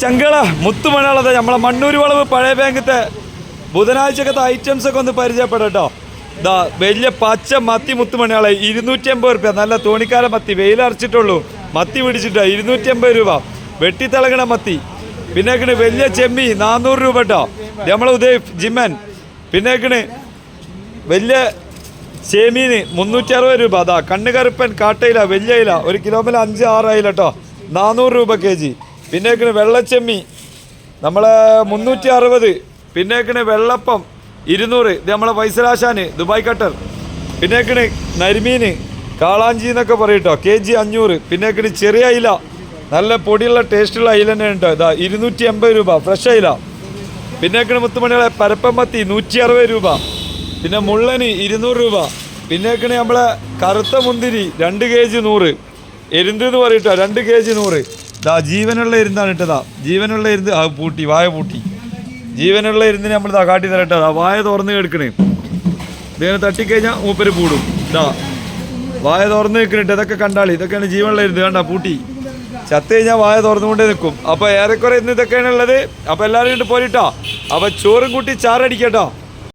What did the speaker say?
ചങ്കള മുത്തുമണികളത് നമ്മളെ മണ്ണൂർ വളവ് പഴയ ബാങ്കത്തെ ബുധനാഴ്ചക്കത്തെ ഐറ്റംസ് ഒക്കെ ഒന്ന് പരിചയപ്പെടട്ടോ. ഇതാ വലിയ പച്ച മത്തി മുത്തുമണികളെ 250 റുപ്യ. നല്ല തോണിക്കാല മത്തി, വെയിലറച്ചിട്ടുള്ളൂ, മത്തി പിടിച്ചിട്ടാ 250 രൂപ. വെട്ടിത്തിളങ്ങണ മത്തി. പിന്നെ വലിയ ചെമ്മി 400 രൂപ കേട്ടോ, നമ്മളെ ഉദയ് ജിമ്മൻ. പിന്നെ വലിയ ചേമീന് 360 രൂപ. അതാ കണ്ണുകറുപ്പൻ കാട്ടയില, വലിയ ഇല 1 കിലോമിൽ 5-6 അയില കേട്ടോ, 400 രൂപ kg. പിന്നെ വെള്ളച്ചെമ്മി നമ്മളെ 360. പിന്നെ വെള്ളപ്പം 200. ഇത് നമ്മളെ വൈസലാശാന് ദുബായ് കട്ടർ. പിന്നെ നരിമീന് കാളാഞ്ചി എന്നൊക്കെ പറയും കേട്ടോ, kg 500. പിന്നെ ചെറിയ അയില, നല്ല പൊടിയുള്ള ടേസ്റ്റുള്ള അയില തന്നെ കേട്ടോ. ഇതാ 280 രൂപ ഫ്രഷ് അയില. പിന്നെ മുത്തുമണികളെ പരപ്പമത്തി 160 രൂപ. പിന്നെ മുള്ളന് 200 രൂപ. പിന്നെ നമ്മളെ കറുത്ത മുന്തിരി 2 kg 100. എരുന്ത് എന്ന് പറയട്ടോ, 2 kg 100. ഇതാ ജീവനുള്ള ഇരുന്നാണ് ഇട്ടതാ, ജീവനുള്ള ഇരുന്ന് പൂട്ടി, വായ പൂട്ടി. ജീവനുള്ള ഇരുന്നിന് നമ്മൾ ഇതാ കാട്ടി തരട്ടോ. വായ തുറന്ന് കിടക്കണേ, ഇതിനെ തട്ടിക്കഴിഞ്ഞാൽ മൂപ്പര് പൂടും. ഇതാ വായ തുറന്ന് നിൽക്കണിട്ട്, ഇതൊക്കെ കണ്ടാളി, ഇതൊക്കെയാണ് ജീവനുള്ള ഇരുന്ന്. കണ്ട പൂട്ടി, ചത്ത് കഴിഞ്ഞാൽ വായ തുറന്നുകൊണ്ടേ നിൽക്കും. അപ്പോൾ ഏറെക്കുറെ ഇന്ന് ഇതൊക്കെയാണ് ഉള്ളത്. അപ്പോൾ എല്ലാവരും കൊണ്ട് പോരിട്ടോ. അപ്പോൾ ചോറും കൂട്ടി ചാറടിക്കട്ടോ.